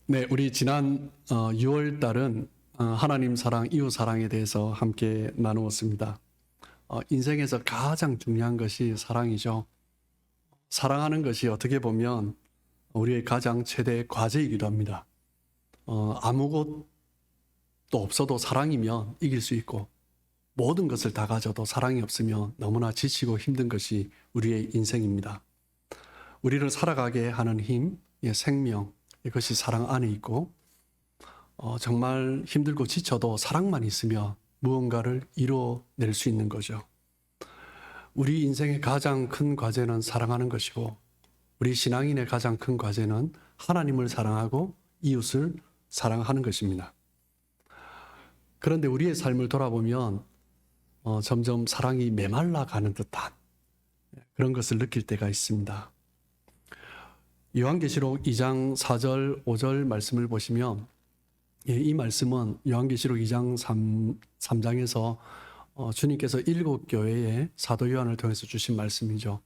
네, 우리 지난 6월 달은 하나님 사랑, 이웃 사랑에 대해서 함께 나누었습니다. 인생에서 가장 중요한 것이 사랑이죠. 사랑하는 것이 어떻게 보면 우리의 가장 최대 과제이기도 합니다. 아무것도 없어도 사랑이면 이길 수 있고 모든 것을 다 가져도 사랑이 없으면 너무나 지치고 힘든 것이 우리의 인생입니다. 우리를 살아가게 하는 힘, 생명, 이것이 사랑 안에 있고 정말 힘들고 지쳐도 사랑만 있으면 무언가를 이루어낼 수 있는 거죠. 우리 인생의 가장 큰 과제는 사랑하는 것이고 우리 신앙인의 가장 큰 과제는 하나님을 사랑하고 이웃을 사랑하는 것입니다. 그런데 우리의 삶을 돌아보면 점점 사랑이 메말라가는 듯한 그런 것을 느낄 때가 있습니다. 요한계시록 2장 4절 5절 말씀을 보시면 이 말씀은 요한계시록 2장 3장에서 주님께서 7교회에 사도 요한을 통해서 주신 말씀이죠.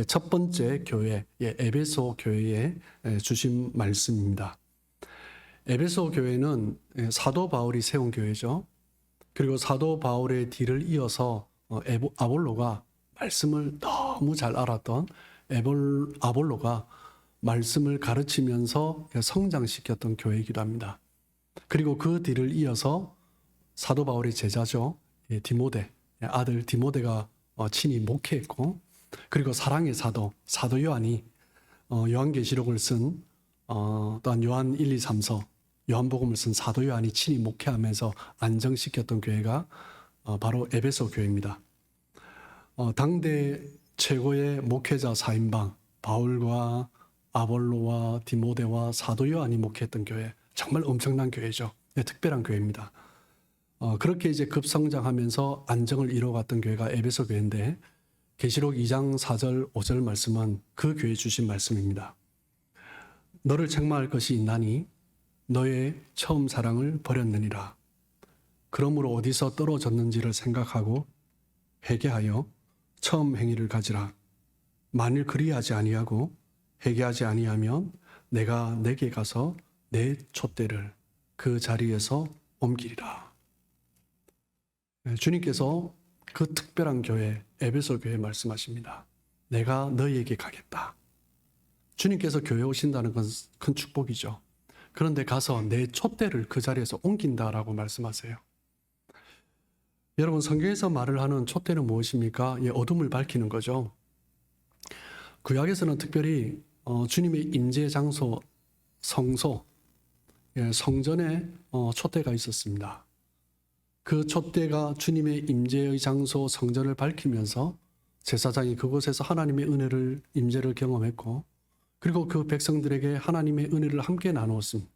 첫 번째 교회, 에베소 교회에 주신 말씀입니다. 에베소 교회는 사도 바울이 세운 교회죠. 그리고 사도 바울의 뒤를 이어서 아볼로가 말씀을 너무 잘 알았던 아볼로가 말씀을 가르치면서 성장시켰던 교회이기도 합니다. 그리고 그 뒤를 이어서 사도 바울의 제자죠. 디모데, 아들 디모데가 친히 목회했고, 그리고 사랑의 사도 요한이 요한계시록을 쓴 또한 요한 1, 2, 3서 요한복음을 쓴 사도 요한이 친히 목회하면서 안정시켰던 교회가 바로 에베소 교회입니다. 당대 최고의 목회자 4인방 바울과 아볼로와 디모데와 사도 요한이 목회했던 교회, 정말 엄청난 교회죠. 특별한 교회입니다. 그렇게 이제 급성장하면서 안정을 이뤄갔던 교회가 에베소 교회인데 계시록 2장 4절 5절 말씀은 그 교회에 주신 말씀입니다. 너를 책망할 것이 있나니 너의 처음 사랑을 버렸느니라. 그러므로 어디서 떨어졌는지를 생각하고 회개하여 처음 행위를 가지라. 만일 그리하지 아니하고 회개하지 아니하면 내가 내게 가서 내 촛대를 그 자리에서 옮기리라. 주님께서 그 특별한 교회, 에베소 교회 말씀하십니다. 내가 너희에게 가겠다. 주님께서 교회 오신다는 건 큰 축복이죠. 그런데 가서 내 촛대를 그 자리에서 옮긴다라고 말씀하세요. 여러분, 성경에서 말을 하는 촛대는 무엇입니까? 어둠을 밝히는 거죠. 구약에서는 특별히 주님의 임재 장소, 성소, 성전에 촛대가 있었습니다. 그 촛대가 주님의 임재의 장소 성전을 밝히면서 제사장이 그곳에서 하나님의 은혜를 임재를 경험했고, 그리고 그 백성들에게 하나님의 은혜를 함께 나누었습니다.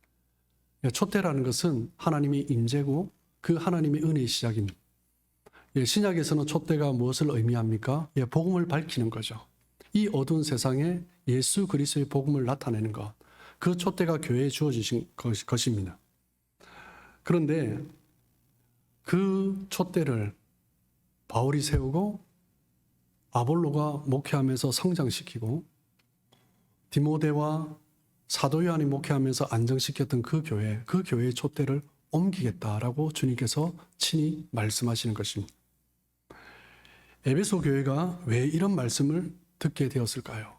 촛대라는 것은 하나님의 임재고 그 하나님의 은혜의 시작입니다. 신약에서는 촛대가 무엇을 의미합니까? 복음을 밝히는 거죠. 이 어두운 세상에 예수 그리스도의 복음을 나타내는 것, 그 촛대가 교회에 주어지신 것입니다. 그런데 그 촛대를 바울이 세우고 아볼로가 목회하면서 성장시키고 디모데와 사도 요한이 목회하면서 안정시켰던 그 교회의 촛대를 옮기겠다라고 주님께서 친히 말씀하시는 것입니다. 에베소 교회가 왜 이런 말씀을 듣게 되었을까요?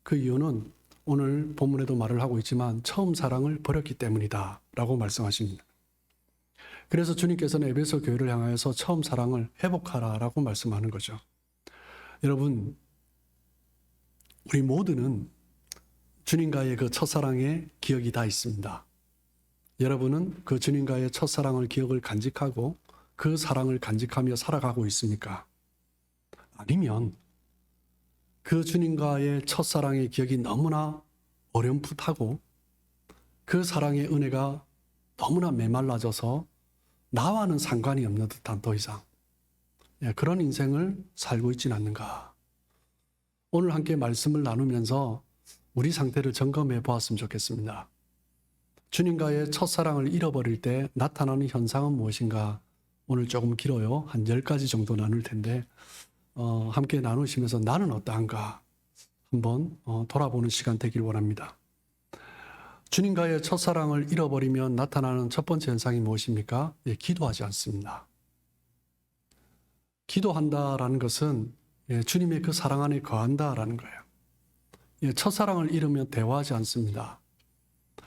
그 이유는 오늘 본문에도 말을 하고 있지만 처음 사랑을 버렸기 때문이다 라고 말씀하십니다. 그래서 주님께서는 에베소 교회를 향하여서 처음 사랑을 회복하라 라고 말씀하는 거죠. 여러분, 우리 모두는 주님과의 그 첫사랑의 기억이 다 있습니다. 여러분은 그 주님과의 첫사랑을 기억을 간직하고 그 사랑을 간직하며 살아가고 있습니까? 아니면 그 주님과의 첫사랑의 기억이 너무나 어렴풋하고 그 사랑의 은혜가 너무나 메말라져서 나와는 상관이 없는 듯한 더 이상 그런 인생을 살고 있지는 않는가. 오늘 함께 말씀을 나누면서 우리 상태를 점검해 보았으면 좋겠습니다. 주님과의 첫사랑을 잃어버릴 때 나타나는 현상은 무엇인가? 오늘 조금 길어요. 한 10가지 정도 나눌 텐데 함께 나누시면서 나는 어떠한가 한번 돌아보는 시간 되길 원합니다. 주님과의 첫사랑을 잃어버리면 나타나는 첫 번째 현상이 무엇입니까? 기도하지 않습니다. 기도한다라는 것은 주님의 그 사랑 안에 거한다라는 거예요. 첫사랑을 잃으면 대화하지 않습니다.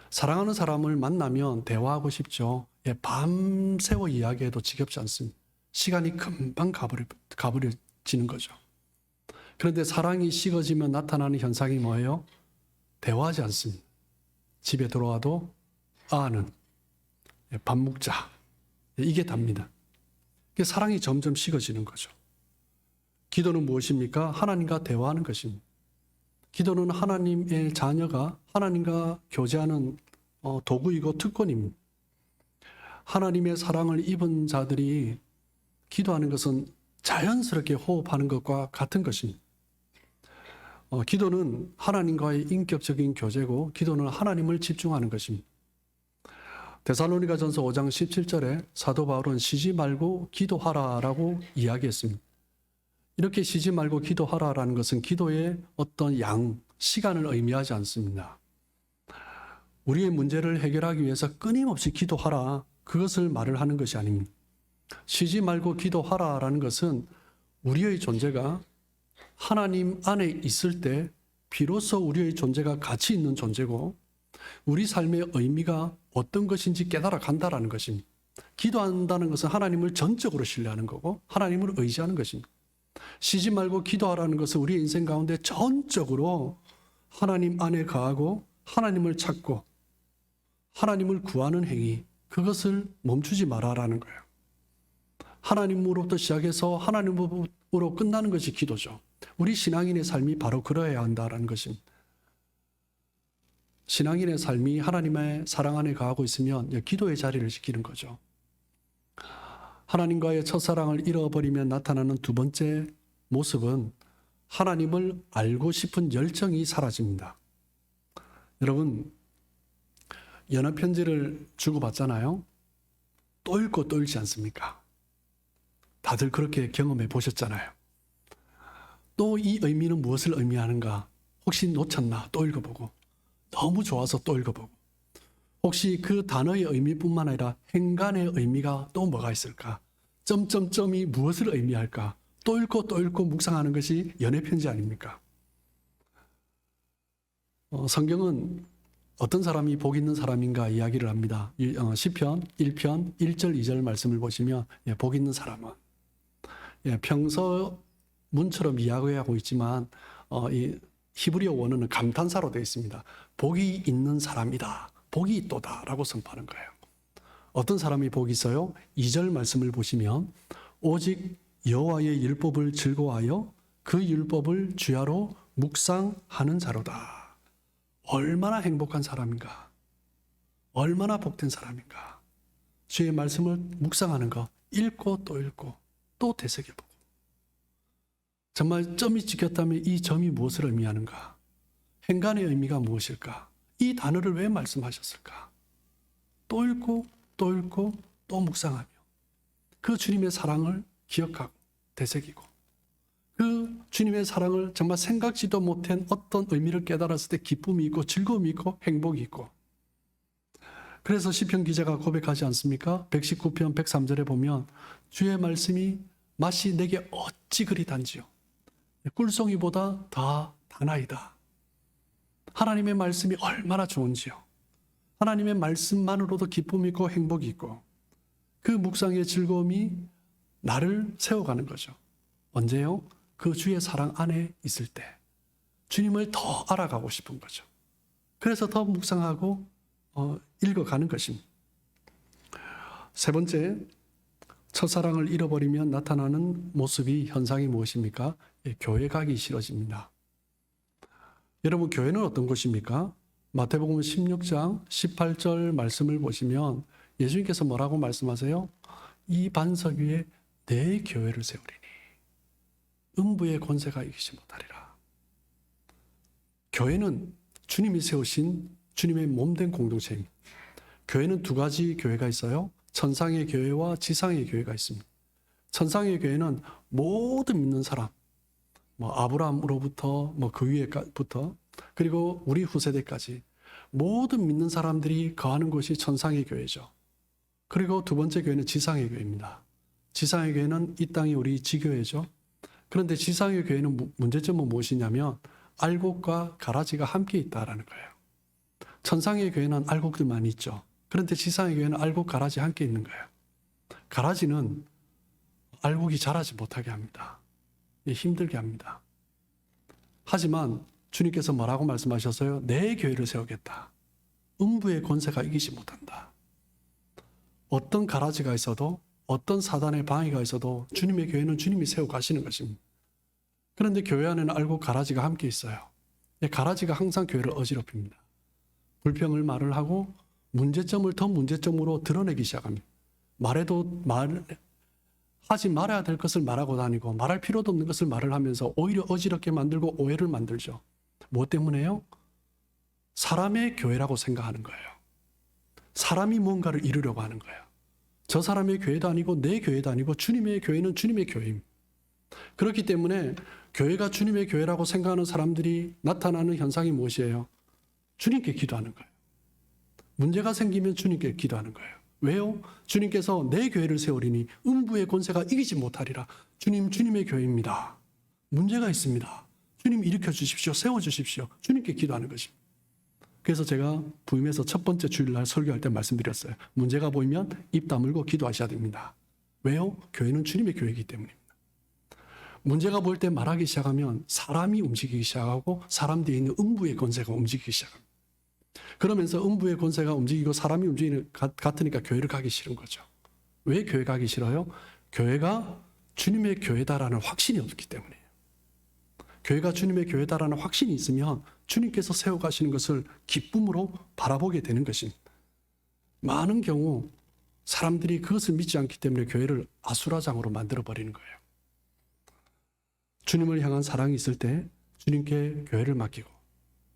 사랑하는 사람을 만나면 대화하고 싶죠. 밤새워 이야기해도 지겹지 않습니다. 시간이 금방 가버려지는 거죠. 그런데 사랑이 식어지면 나타나는 현상이 뭐예요? 대화하지 않습니다. 집에 들어와도 아는 밥 먹자. 이게 답니다. 사랑이 점점 식어지는 거죠. 기도는 무엇입니까? 하나님과 대화하는 것입니다. 기도는 하나님의 자녀가 하나님과 교제하는 도구이고 특권입니다. 하나님의 사랑을 입은 자들이 기도하는 것은 자연스럽게 호흡하는 것과 같은 것입니다. 기도는 하나님과의 인격적인 교제고 기도는 하나님을 집중하는 것입니다. 데살로니가전서 5장 17절에 사도 바울은 쉬지 말고 기도하라라고 이야기했습니다. 이렇게 쉬지 말고 기도하라라는 것은 기도의 어떤 시간을 의미하지 않습니다. 우리의 문제를 해결하기 위해서 끊임없이 기도하라, 그것을 말을 하는 것이 아닙니다. 쉬지 말고 기도하라라는 것은 우리의 존재가 하나님 안에 있을 때 비로소 우리의 존재가 가치 있는 존재고 우리 삶의 의미가 어떤 것인지 깨달아 간다라는 것입니다. 기도한다는 것은 하나님을 전적으로 신뢰하는 거고 하나님을 의지하는 것입니다. 쉬지 말고 기도하라는 것은 우리 인생 가운데 전적으로 하나님 안에 거하고 하나님을 찾고 하나님을 구하는 행위, 그것을 멈추지 마라라는 거예요. 하나님으로부터 시작해서 하나님으로 끝나는 것이 기도죠. 우리 신앙인의 삶이 바로 그러해야 한다라는 것입니다. 신앙인의 삶이 하나님의 사랑 안에 거하고 있으면 기도의 자리를 지키는 거죠. 하나님과의 첫사랑을 잃어버리면 나타나는 두 번째 모습은 하나님을 알고 싶은 열정이 사라집니다. 여러분, 연애 편지를 주고받잖아요. 또 읽고 또 읽지 않습니까? 다들 그렇게 경험해 보셨잖아요. 또 이 의미는 무엇을 의미하는가? 혹시 놓쳤나? 또 읽어보고. 너무 좋아서 또 읽어보고. 혹시 그 단어의 의미뿐만 아니라 행간의 의미가 또 뭐가 있을까? 점점점이 무엇을 의미할까? 또 읽고 묵상하는 것이 연애 편지 아닙니까? 성경은 어떤 사람이 복 있는 사람인가 이야기를 합니다. 시편 1편 1절 2절 말씀을 보시면 복 있는 사람은 평소 문처럼 이야기하고 있지만 이 히브리어 원어는 감탄사로 되어 있습니다. 복이 있는 사람이다. 복이 있도다 라고 선포하는 거예요. 어떤 사람이 복이 있어요? 2절 말씀을 보시면 오직 여호와의 율법을 즐거워하여 그 율법을 주야로 묵상하는 자로다. 얼마나 행복한 사람인가? 얼마나 복된 사람인가? 주의 말씀을 묵상하는 거, 읽고 또 되새겨보고. 정말 점이 찍혔다면 이 점이 무엇을 의미하는가? 행간의 의미가 무엇일까? 이 단어를 왜 말씀하셨을까? 또 읽고 또 묵상하며 그 주님의 사랑을 기억하고 되새기고 그 주님의 사랑을 정말 생각지도 못한 어떤 의미를 깨달았을 때 기쁨이 있고 즐거움이 있고 행복이 있고. 그래서 시편 기자가 고백하지 않습니까? 119편 103절에 보면 주의 말씀이 맛이 내게 어찌 그리 단지요. 꿀송이보다 더 단아이다. 하나님의 말씀이 얼마나 좋은지요. 하나님의 말씀만으로도 기쁨이 있고 행복이 있고 그 묵상의 즐거움이 나를 세워가는 거죠. 언제요? 그 주의 사랑 안에 있을 때 주님을 더 알아가고 싶은 거죠. 그래서 더 묵상하고 읽어가는 것입니다. 세 번째, 첫사랑을 잃어버리면 나타나는 모습이 현상이 무엇입니까? 교회 가기 싫어집니다. 여러분, 교회는 어떤 곳입니까? 마태복음 16장 18절 말씀을 보시면 예수님께서 뭐라고 말씀하세요? 이 반석 위에 내 교회를 세우리니 음부의 권세가 이기지 못하리라. 교회는 주님이 세우신 주님의 몸된 공동체입니다. 교회는 두 가지 교회가 있어요. 천상의 교회와 지상의 교회가 있습니다. 천상의 교회는 모든 믿는 사람, 아브라함으로부터 그 위에부터 그리고 우리 후세대까지 모든 믿는 사람들이 거하는 곳이 천상의 교회죠. 그리고 두 번째 교회는 지상의 교회입니다. 지상의 교회는 이 땅이 우리 지교회죠. 그런데 지상의 교회는 문제점은 무엇이냐면 알곡과 가라지가 함께 있다라는 거예요. 천상의 교회는 알곡들만 있죠. 그런데 지상의 교회는 알곡, 가라지 함께 있는 거예요. 가라지는 알곡이 자라지 못하게 합니다. 힘들게 합니다. 하지만 주님께서 뭐라고 말씀하셨어요? 내 교회를 세우겠다. 음부의 권세가 이기지 못한다. 어떤 가라지가 있어도 어떤 사단의 방해가 있어도 주님의 교회는 주님이 세워 가시는 것입니다. 그런데 교회 안에는 알곡, 가라지가 함께 있어요. 가라지가 항상 교회를 어지럽힙니다. 불평을 말을 하고 문제점을 더 문제점으로 드러내기 시작합니다. 하지 말아야 될 것을 말하고 다니고 말할 필요도 없는 것을 말을 하면서 오히려 어지럽게 만들고 오해를 만들죠. 무엇 때문에요? 사람의 교회라고 생각하는 거예요. 사람이 뭔가를 이루려고 하는 거예요. 저 사람의 교회도 아니고 내 교회도 아니고 주님의 교회는 주님의 교회입니다. 그렇기 때문에 교회가 주님의 교회라고 생각하는 사람들이 나타나는 현상이 무엇이에요? 주님께 기도하는 거예요. 문제가 생기면 주님께 기도하는 거예요. 왜요? 주님께서 내 교회를 세우리니 음부의 권세가 이기지 못하리라. 주님의 교회입니다. 문제가 있습니다. 주님 일으켜 주십시오. 세워 주십시오. 주님께 기도하는 것입니다. 그래서 제가 부임에서 첫 번째 주일날 설교할 때 말씀드렸어요. 문제가 보이면 입 다물고 기도하셔야 됩니다. 왜요? 교회는 주님의 교회이기 때문입니다. 문제가 보일 때 말하기 시작하면 사람이 움직이기 시작하고 사람 뒤에 있는 음부의 권세가 움직이기 시작합니다. 그러면서 음부의 권세가 움직이고 사람이 움직이는 것 같으니까 교회를 가기 싫은 거죠. 왜 교회 가기 싫어요? 교회가 주님의 교회다라는 확신이 없기 때문이에요. 교회가 주님의 교회다라는 확신이 있으면 주님께서 세워가시는 것을 기쁨으로 바라보게 되는 것입니다. 많은 경우 사람들이 그것을 믿지 않기 때문에 교회를 아수라장으로 만들어버리는 거예요. 주님을 향한 사랑이 있을 때 주님께 교회를 맡기고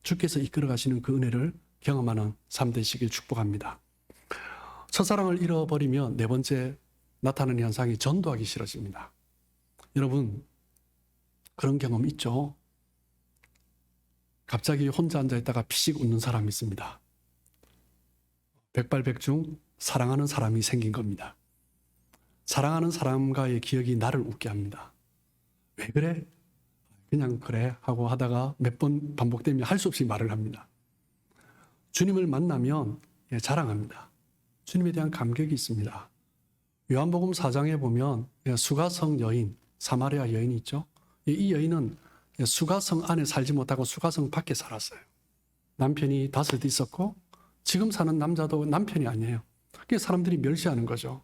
주께서 이끌어 가시는 그 은혜를 경험하는 삶 되시길 축복합니다. 첫사랑을 잃어버리면 네 번째 나타나는 현상이 전도하기 싫어집니다. 여러분 그런 경험 있죠? 갑자기 혼자 앉아있다가 피식 웃는 사람이 있습니다. 백발백중 사랑하는 사람이 생긴 겁니다. 사랑하는 사람과의 기억이 나를 웃게 합니다. 왜 그래? 그냥 그래 하고 하다가 몇 번 반복되면 할 수 없이 말을 합니다. 주님을 만나면 자랑합니다. 주님에 대한 감격이 있습니다. 요한복음 4장에 보면 수가성 여인, 사마리아 여인이 있죠. 이 여인은 수가성 안에 살지 못하고 수가성 밖에 살았어요. 남편이 5 있었고 지금 사는 남자도 남편이 아니에요. 그래서 사람들이 멸시하는 거죠.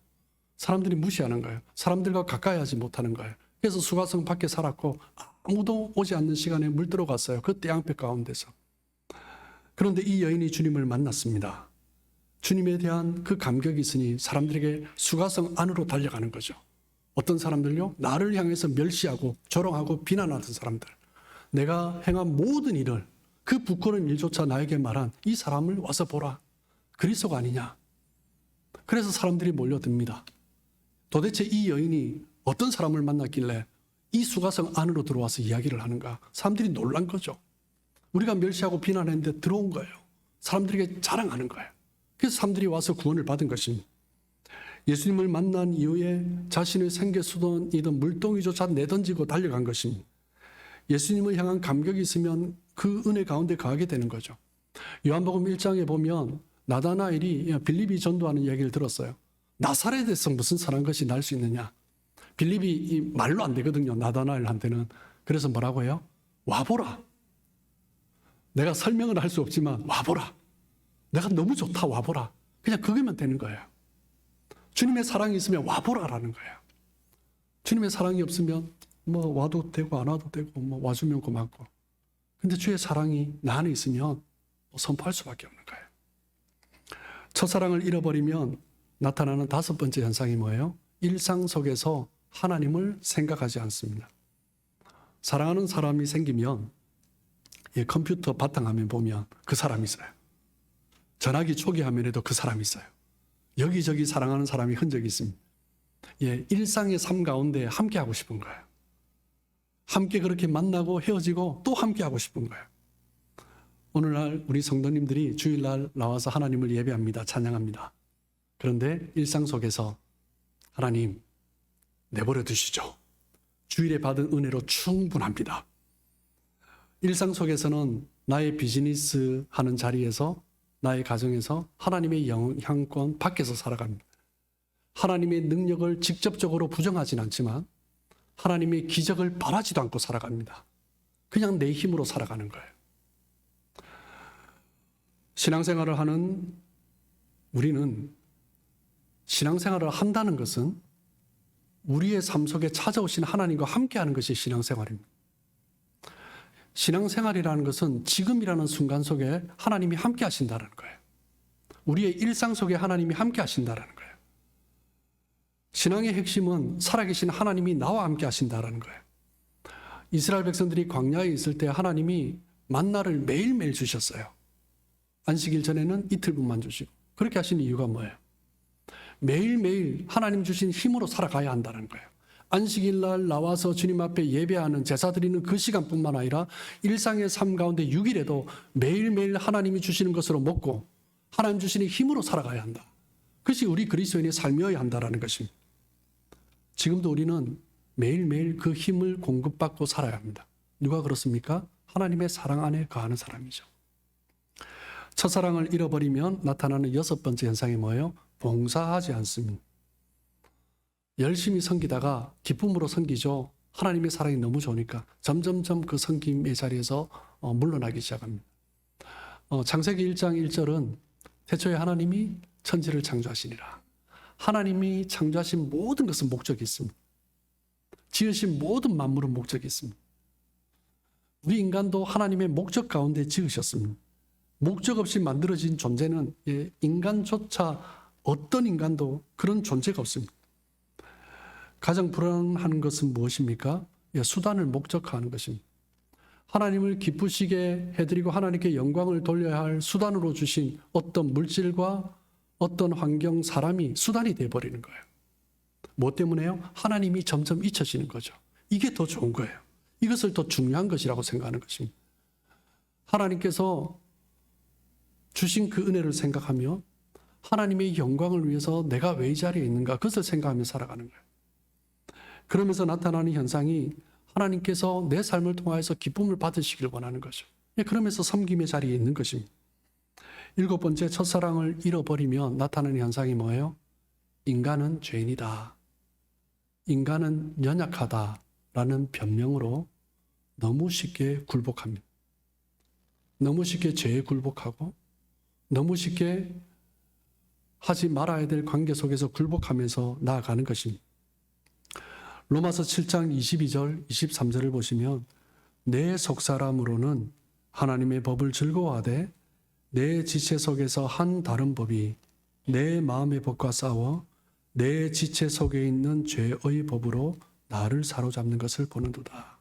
사람들이 무시하는 거예요. 사람들과 가까이 하지 못하는 거예요. 그래서 수가성 밖에 살았고 아무도 오지 않는 시간에 물 들어갔어요. 그 떼양볕 가운데서. 그런데 이 여인이 주님을 만났습니다. 주님에 대한 그 감격이 있으니 사람들에게 수가성 안으로 달려가는 거죠. 어떤 사람들요? 나를 향해서 멸시하고 조롱하고 비난하던 사람들. 내가 행한 모든 일을 그 부끄러운 일조차 나에게 말한 이 사람을 와서 보라. 그리스도가 아니냐. 그래서 사람들이 몰려듭니다. 도대체 이 여인이 어떤 사람을 만났길래 이 수가성 안으로 들어와서 이야기를 하는가. 사람들이 놀란 거죠. 우리가 멸시하고 비난했는데 들어온 거예요. 사람들에게 자랑하는 거예요. 그래서 사람들이 와서 구원을 받은 것입니다. 예수님을 만난 이후에 자신의 생계 수단이던 물동이조차 내던지고 달려간 것입니다. 예수님을 향한 감격이 있으면 그 은혜 가운데 거하게 되는 거죠. 요한복음 1장에 보면 나다나엘이 빌립이 전도하는 이야기를 들었어요. 나사렛에서 무슨 선한 것이 날 수 있느냐. 빌립이 말로 안 되거든요. 나다나엘한테는. 그래서 뭐라고 해요? 와보라. 내가 설명을 할 수 없지만 와보라. 내가 너무 좋다 와보라. 그냥 그거면 되는 거예요. 주님의 사랑이 있으면 와보라라는 거예요. 주님의 사랑이 없으면 뭐 와도 되고 안 와도 되고 뭐 와주면 고맙고. 근데 주의 사랑이 나 안에 있으면 선포할 수밖에 없는 거예요. 첫사랑을 잃어버리면 나타나는 5번째 현상이 뭐예요? 일상 속에서 하나님을 생각하지 않습니다. 사랑하는 사람이 생기면 컴퓨터 바탕화면 보면 그 사람이 있어요. 전화기 초기 화면에도 그 사람이 있어요. 여기저기 사랑하는 사람이 흔적이 있습니다. 일상의 삶 가운데 함께 하고 싶은 거예요. 함께 그렇게 만나고 헤어지고 또 함께 하고 싶은 거예요. 오늘날 우리 성도님들이 주일날 나와서 하나님을 예배합니다. 찬양합니다. 그런데 일상 속에서 하나님 내버려 두시죠. 주일에 받은 은혜로 충분합니다. 일상 속에서는 나의 비즈니스 하는 자리에서, 나의 가정에서 하나님의 영향권 밖에서 살아갑니다. 하나님의 능력을 직접적으로 부정하진 않지만 하나님의 기적을 바라지도 않고 살아갑니다. 그냥 내 힘으로 살아가는 거예요. 신앙생활을 하는 우리는, 신앙생활을 한다는 것은 우리의 삶 속에 찾아오신 하나님과 함께하는 것이 신앙생활입니다. 신앙생활이라는 것은 지금이라는 순간 속에 하나님이 함께 하신다는 거예요. 우리의 일상 속에 하나님이 함께 하신다는 거예요. 신앙의 핵심은 살아계신 하나님이 나와 함께 하신다는 거예요. 이스라엘 백성들이 광야에 있을 때 하나님이 만나를 매일매일 주셨어요. 안식일 전에는 이틀분만 주시고. 그렇게 하신 이유가 뭐예요? 매일매일 하나님 주신 힘으로 살아가야 한다는 거예요. 안식일 날 나와서 주님 앞에 예배하는, 제사 드리는 그 시간뿐만 아니라 일상의 삶 가운데 6일에도 매일매일 하나님이 주시는 것으로 먹고 하나님 주시는 힘으로 살아가야 한다. 그것이 우리 그리스도인의 삶이어야 한다는 것입니다. 지금도 우리는 매일매일 그 힘을 공급받고 살아야 합니다. 누가 그렇습니까? 하나님의 사랑 안에 거하는 사람이죠. 첫사랑을 잃어버리면 나타나는 6번째 현상이 뭐예요? 봉사하지 않습니다. 열심히 섬기다가 기쁨으로 섬기죠. 하나님의 사랑이 너무 좋으니까 점점점 그 섬김의 자리에서 물러나기 시작합니다. 창세기 1장 1절은 태초에 하나님이 천지를 창조하시니라. 하나님이 창조하신 모든 것은 목적이 있습니다. 지으신 모든 만물은 목적이 있습니다. 우리 인간도 하나님의 목적 가운데 지으셨습니다. 목적 없이 만들어진 존재는 인간조차, 어떤 인간도 그런 존재가 없습니다. 가장 불안한 것은 무엇입니까? 수단을 목적화하는 것입니다. 하나님을 기쁘시게 해드리고 하나님께 영광을 돌려야 할 수단으로 주신 어떤 물질과 어떤 환경, 사람이 수단이 되어버리는 거예요. 뭐 때문에요? 하나님이 점점 잊혀지는 거죠. 이게 더 좋은 거예요. 이것을 더 중요한 것이라고 생각하는 것입니다. 하나님께서 주신 그 은혜를 생각하며 하나님의 영광을 위해서 내가 왜 이 자리에 있는가, 그것을 생각하며 살아가는 거예요. 그러면서 나타나는 현상이 하나님께서 내 삶을 통하여서 기쁨을 받으시길 원하는 거죠. 그러면서 섬김의 자리에 있는 것입니다. 7번째, 첫사랑을 잃어버리면 나타나는 현상이 뭐예요? 인간은 죄인이다. 인간은 연약하다라는 변명으로 너무 쉽게 굴복합니다. 너무 쉽게 죄에 굴복하고 너무 쉽게 하지 말아야 될 관계 속에서 굴복하면서 나아가는 것입니다. 로마서 7장 22절, 23절을 보시면 내 속사람으로는 하나님의 법을 즐거워하되 내 지체 속에서 한 다른 법이 내 마음의 법과 싸워 내 지체 속에 있는 죄의 법으로 나를 사로잡는 것을 보는도다.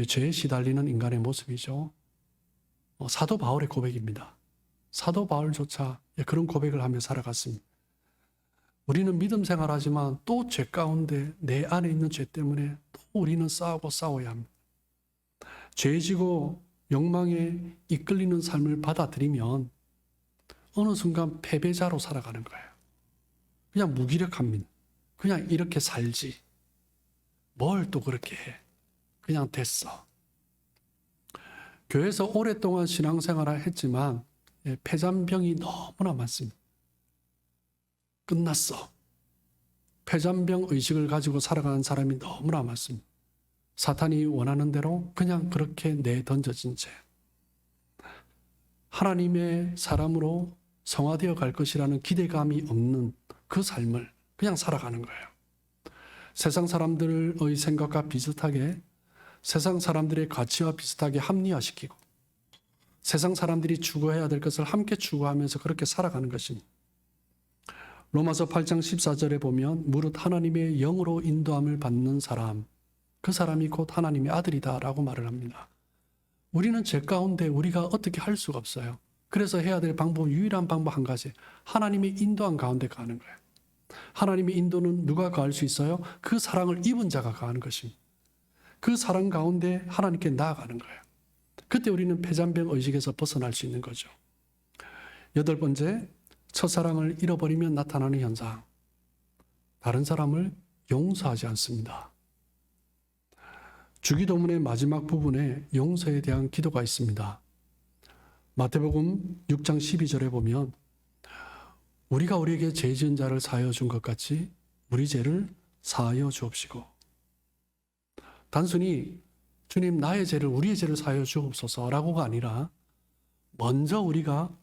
죄에 시달리는 인간의 모습이죠. 사도 바울의 고백입니다. 사도 바울조차 그런 고백을 하며 살아갔습니다. 우리는 믿음 생활하지만 또 죄 가운데 내 안에 있는 죄 때문에 또 우리는 싸워야 합니다. 죄지고 욕망에 이끌리는 삶을 받아들이면 어느 순간 패배자로 살아가는 거예요. 그냥 무기력합니다. 그냥 이렇게 살지. 뭘 또 그렇게 해. 그냥 됐어. 교회에서 오랫동안 신앙생활을 했지만 폐잔병이 너무나 많습니다. 끝났어. 폐잔병 의식을 가지고 살아가는 사람이 너무나 많습니다. 사탄이 원하는 대로 그냥 그렇게 내던져진 채 하나님의 사람으로 성화되어 갈 것이라는 기대감이 없는 그 삶을 그냥 살아가는 거예요. 세상 사람들의 생각과 비슷하게, 세상 사람들의 가치와 비슷하게 합리화시키고 세상 사람들이 추구해야 될 것을 함께 추구하면서 그렇게 살아가는 것입니다. 로마서 8장 14절에 보면 무릇 하나님의 영으로 인도함을 받는 사람, 그 사람이 곧 하나님의 아들이다 라고 말을 합니다. 우리는 죄 가운데 우리가 어떻게 할 수가 없어요. 그래서 해야 될 방법, 유일한 방법 한 가지, 하나님의 인도한 가운데 가는 거예요. 하나님의 인도는 누가 가할 수 있어요? 그 사랑을 입은 자가 가는 것입니다. 그 사랑 가운데 하나님께 나아가는 거예요. 그때 우리는 패잔병 의식에서 벗어날 수 있는 거죠. 8번째, 첫사랑을 잃어버리면 나타나는 현상. 다른 사람을 용서하지 않습니다. 주기도문의 마지막 부분에 용서에 대한 기도가 있습니다. 마태복음 6장 12절에 보면 우리가 우리에게 죄 지은 자를 사하여 준 것 같이 우리 죄를 사하여 주옵시고. 단순히 주님 나의 죄를 우리의 죄를 사하여 주옵소서라고가 아니라 먼저 우리가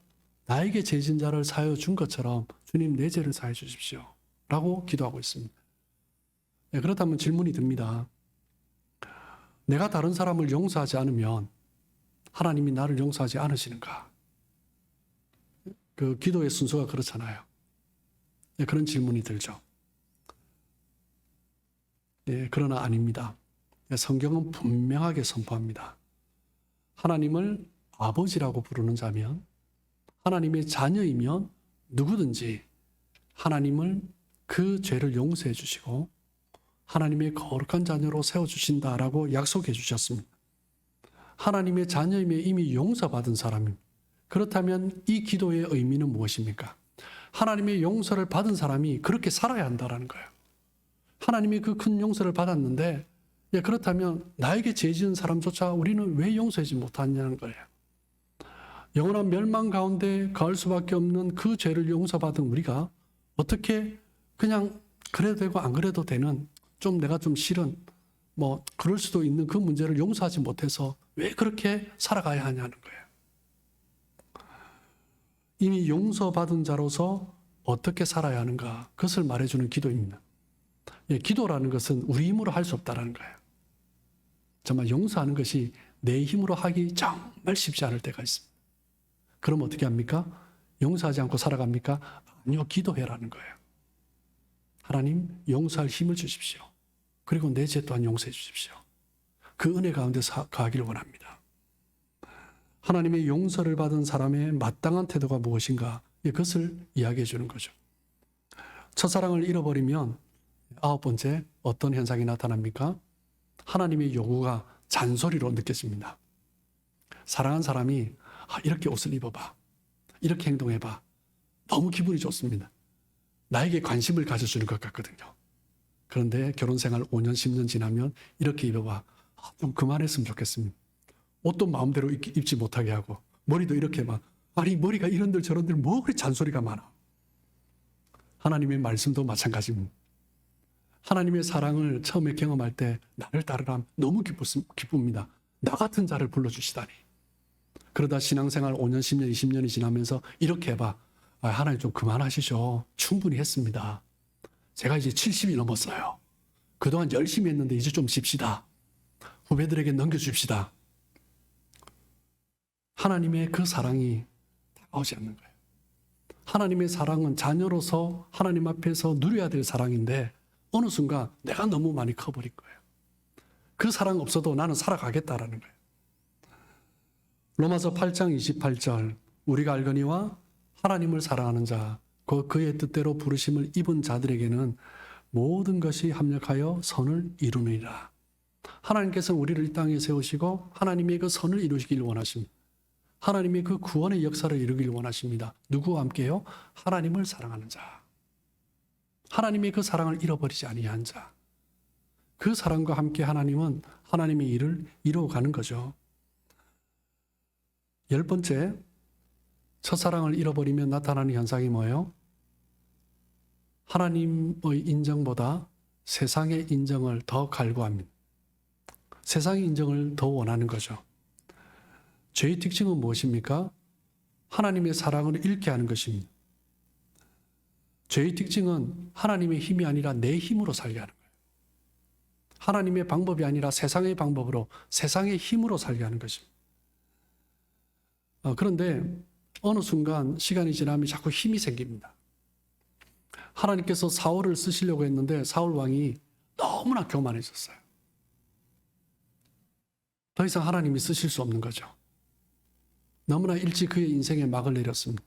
나에게 죄 지은 자를 사하여 준 것처럼 주님 내 죄를 사하여 주십시오 라고 기도하고 있습니다. 네, 그렇다면 질문이 듭니다. 내가 다른 사람을 용서하지 않으면 하나님이 나를 용서하지 않으시는가? 그 기도의 순서가 그렇잖아요. 네, 그런 질문이 들죠. 네, 그러나 아닙니다. 성경은 분명하게 선포합니다. 하나님을 아버지라고 부르는 자면, 하나님의 자녀이면 누구든지 하나님을 그 죄를 용서해 주시고 하나님의 거룩한 자녀로 세워주신다라고 약속해 주셨습니다. 하나님의 자녀임에 이미 용서받은 사람입니다. 그렇다면 이 기도의 의미는 무엇입니까? 하나님의 용서를 받은 사람이 그렇게 살아야 한다는 거예요. 하나님이 그 큰 용서를 받았는데 그렇다면 나에게 죄 지은 사람조차 우리는 왜 용서하지 못하냐는 거예요. 영원한 멸망 가운데 가을 수밖에 없는 그 죄를 용서받은 우리가 어떻게 그냥 그래도 되고 안 그래도 되는 좀 내가 좀 싫은 그럴 수도 있는 그 문제를 용서하지 못해서 왜 그렇게 살아가야 하냐는 거예요. 이미 용서받은 자로서 어떻게 살아야 하는가 그것을 말해주는 기도입니다. 기도라는 것은 우리 힘으로 할 수 없다는 거예요. 정말 용서하는 것이 내 힘으로 하기 정말 쉽지 않을 때가 있습니다. 그럼 어떻게 합니까? 용서하지 않고 살아갑니까? 아니요, 기도해라는 거예요. 하나님, 용서할 힘을 주십시오. 그리고 내 죄 또한 용서해 주십시오. 그 은혜 가운데 가기를 원합니다. 하나님의 용서를 받은 사람의 마땅한 태도가 무엇인가? 그것을 이야기해 주는 거죠. 첫사랑을 잃어버리면 9번째 어떤 현상이 나타납니까? 하나님의 요구가 잔소리로 느껴집니다. 사랑한 사람이 이렇게 옷을 입어봐. 이렇게 행동해봐. 너무 기분이 좋습니다. 나에게 관심을 가져주는 것 같거든요. 그런데 결혼생활 5년, 10년 지나면 이렇게 입어봐. 좀 그만했으면 좋겠습니다. 옷도 마음대로 입지 못하게 하고 머리도 이렇게 아니 머리가 이런들 저런들 뭐 그리 잔소리가 많아. 하나님의 말씀도 마찬가지입니다. 하나님의 사랑을 처음에 경험할 때 나를 따르라 너무 기쁩니다. 나 같은 자를 불러주시다니. 그러다 신앙생활 5년, 10년, 20년이 지나면서 이렇게 해봐. 하나님 좀 그만하시죠. 충분히 했습니다. 제가 이제 70이 넘었어요. 그동안 열심히 했는데 이제 좀 쉽시다. 후배들에게 넘겨줍시다. 하나님의 그 사랑이 다가오지 않는 거예요. 하나님의 사랑은 자녀로서 하나님 앞에서 누려야 될 사랑인데 어느 순간 내가 너무 많이 커버린 거예요. 그 사랑 없어도 나는 살아가겠다라는 거예요. 로마서 8장 28절 우리가 알거니와 하나님을 사랑하는 자 곧 그의 뜻대로 부르심을 입은 자들에게는 모든 것이 합력하여 선을 이루느니라. 하나님께서 우리를 이 땅에 세우시고 하나님의 그 선을 이루시길 원하십니다. 하나님의 그 구원의 역사를 이루길 원하십니다. 누구와 함께요? 하나님을 사랑하는 자. 하나님의 그 사랑을 잃어버리지 아니한 자. 그 사랑과 함께 하나님은 하나님의 일을 이루어가는 거죠. 10번째, 첫사랑을 잃어버리면 나타나는 현상이 뭐예요? 하나님의 인정보다 세상의 인정을 더 갈구합니다. 세상의 인정을 더 원하는 거죠. 죄의 특징은 무엇입니까? 하나님의 사랑을 잃게 하는 것입니다. 죄의 특징은 하나님의 힘이 아니라 내 힘으로 살게 하는 거예요. 하나님의 방법이 아니라 세상의 방법으로, 세상의 힘으로 살게 하는 것입니다. 그런데 어느 순간 시간이 지나면 자꾸 힘이 생깁니다. 하나님께서 사울을 쓰시려고 했는데 사울 왕이 너무나 교만해졌어요. 더 이상 하나님이 쓰실 수 없는 거죠. 너무나 일찍 그의 인생에 막을 내렸습니다.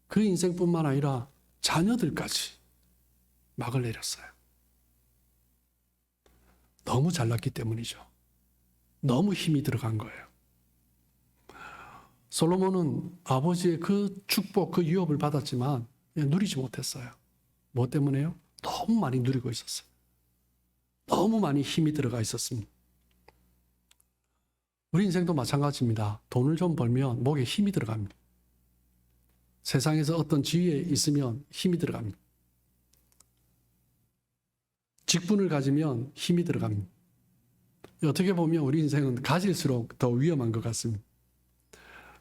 그 인생뿐만 아니라 자녀들까지 막을 내렸어요. 너무 잘났기 때문이죠. 너무 힘이 들어간 거예요. 솔로몬은 아버지의 그 축복, 그 유업을 받았지만 누리지 못했어요. 뭐 때문에요? 너무 많이 누리고 있었어요. 너무 많이 힘이 들어가 있었습니다. 우리 인생도 마찬가지입니다. 돈을 좀 벌면 목에 힘이 들어갑니다. 세상에서 어떤 지위에 있으면 힘이 들어갑니다. 직분을 가지면 힘이 들어갑니다. 어떻게 보면 우리 인생은 가질수록 더 위험한 것 같습니다.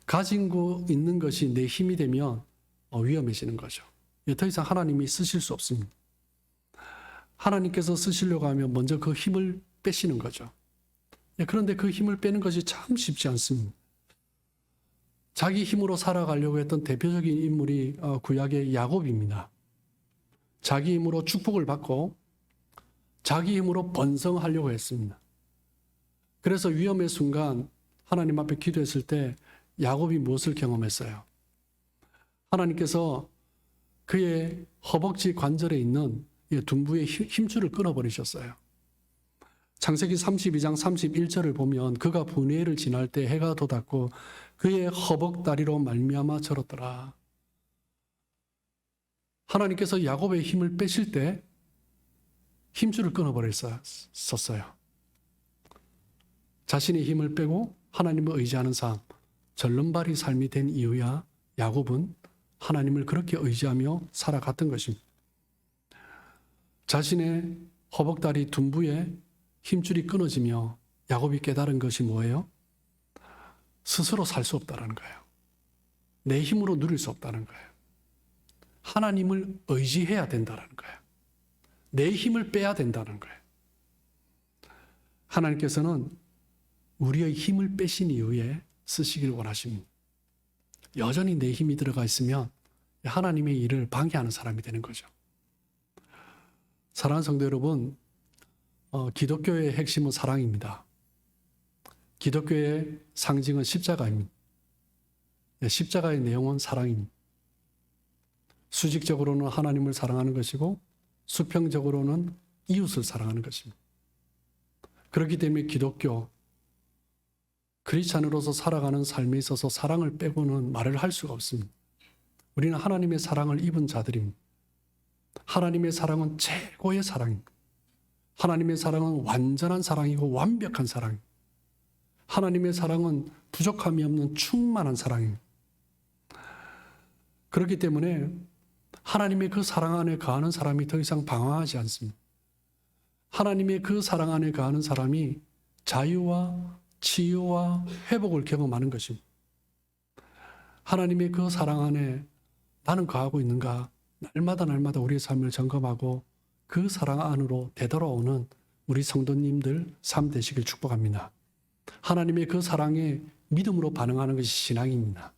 가진 거 있는 것이 내 힘이 되면 위험해지는 거죠. 더 이상 하나님이 쓰실 수 없습니다. 하나님께서 쓰시려고 하면 먼저 그 힘을 빼시는 거죠. 그런데 그 힘을 빼는 것이 참 쉽지 않습니다. 자기 힘으로 살아가려고 했던 대표적인 인물이 구약의 야곱입니다. 자기 힘으로 축복을 받고 자기 힘으로 번성하려고 했습니다. 그래서 위험의 순간 하나님 앞에 기도했을 때 야곱이 무엇을 경험했어요? 하나님께서 그의 허벅지 관절에 있는 둔부의 힘줄을 끊어버리셨어요. 창세기 32장 31절을 보면 그가 분회를 지날 때 해가 돋았고 그의 허벅다리로 말미암아 절었더라. 하나님께서 야곱의 힘을 빼실 때 힘줄을 끊어버렸었어요. 자신의 힘을 빼고 하나님을 의지하는 삶, 절름발이 삶이 된 이유야 야곱은 하나님을 그렇게 의지하며 살아갔던 것입니다. 자신의 허벅다리 둔부에 힘줄이 끊어지며 야곱이 깨달은 것이 뭐예요? 스스로 살 수 없다는 거예요. 내 힘으로 누릴 수 없다는 거예요. 하나님을 의지해야 된다는 거예요. 내 힘을 빼야 된다는 거예요. 하나님께서는 우리의 힘을 빼신 이후에 쓰시길 원하십니다. 여전히 내 힘이 들어가 있으면 하나님의 일을 방해하는 사람이 되는 거죠. 사랑하는 성도 여러분, 기독교의 핵심은 사랑입니다. 기독교의 상징은 십자가입니다. 십자가의 내용은 사랑입니다. 수직적으로는 하나님을 사랑하는 것이고 수평적으로는 이웃을 사랑하는 것입니다. 그렇기 때문에 기독교, 크리스찬으로서 살아가는 삶에 있어서 사랑을 빼고는 말을 할 수가 없습니다. 우리는 하나님의 사랑을 입은 자들입니다. 하나님의 사랑은 최고의 사랑입니다. 하나님의 사랑은 완전한 사랑이고 완벽한 사랑입니다. 하나님의 사랑은 부족함이 없는 충만한 사랑입니다. 그렇기 때문에 하나님의 그 사랑 안에 거하는 사람이 더 이상 방황하지 않습니다. 하나님의 그 사랑 안에 거하는 사람이 자유와 치유와 회복을 경험하는 것입니다. 하나님의 그 사랑 안에 나는 거하고 있는가? 날마다 우리의 삶을 점검하고 그 사랑 안으로 되돌아오는 우리 성도님들 삶 되시길 축복합니다. 하나님의 그 사랑에 믿음으로 반응하는 것이 신앙입니다.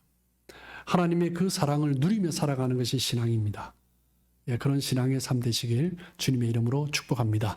하나님의 그 사랑을 누리며 살아가는 것이 신앙입니다. 그런 신앙의 삶 되시길 주님의 이름으로 축복합니다.